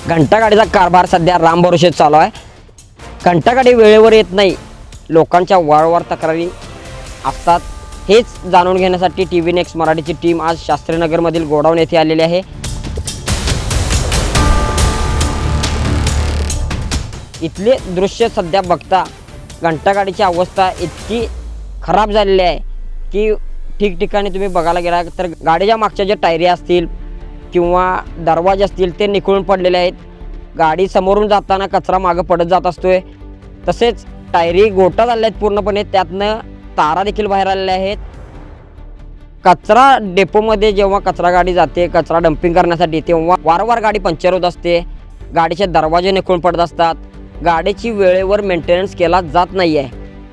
घंटागाडीचा कारभार सध्या रामभरोशात चालू आहे। घंटागाडी वेळेवर येत नाही, लोकांच्या वारंवार तक्रारी असतात। हेच जाणून घेण्यासाठी TV नेक्स्ट मराठीची टीम आज शास्त्रीनगरमधील गोडाऊन येथे आलेली आहे। इथले दृश्य सध्या बघता घंटागाडीची अवस्था इतकी खराब झालेली आहे की ठिकठिकाणी तुम्ही बघायला गेला तर गाडीच्या मागच्या जे टायरी असतील किंवा दरवाजे असतील ते निखळून पडलेले आहेत। गाडी समोरून जाताना कचरा मागे पडत जात असतोय, तसेच टायरी गोटा झालेल्या आहेत पूर्णपणे, त्यातनं तारा देखील बाहेर आलेल्या आहेत। कचरा डेपोमध्ये जेव्हा कचरा गाडी जाते कचरा डंपिंग करण्यासाठी तेव्हा वारंवार गाडी पंक्चर होत असते, गाडीचे दरवाजे निखळून पडत असतात, गाडीची वेळेवर मेंटेनन्स केला जात नाही आहे।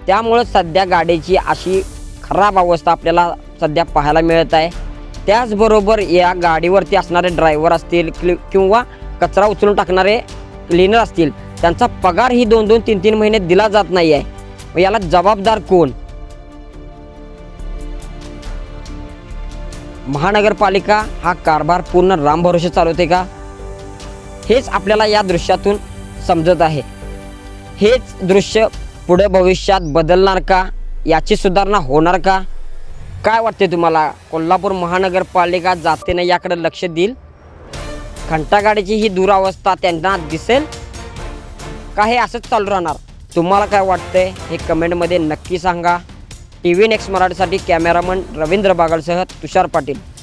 त्यामुळे सध्या गाडीची अशी खराब अवस्था आपल्याला सध्या पाहायला मिळत आहे। त्याचबरोबर या गाडीवरती असणारे ड्रायव्हर असतील किंवा कचरा उचलून टाकणारे क्लीनर असतील, त्यांचा पगार ही 2-2, 3-3 महिने दिला जात नाही आहे। मग याला जबाबदार कोण? महानगरपालिका हा कारभार पूर्ण रामभरोसे चालवते का? हेच आपल्याला या दृश्यातून समजत आहे। हेच दृश्य पुढे भविष्यात बदलणार का? याची सुधारणा होणार का? काय वाटते तुम्हाला? कोल्हापूर महानगरपालिका जातीनं याकडे लक्ष देईल? घंटागाडीची ही दुरावस्था त्यांना दिसेल का हे असंच चालू राहणार? तुम्हाला काय वाटतंय हे कमेंटमध्ये नक्की सांगा। TV नेक्स्ट मराठीसाठी कॅमेरामन रवींद्र बागलसह तुषार पाटील।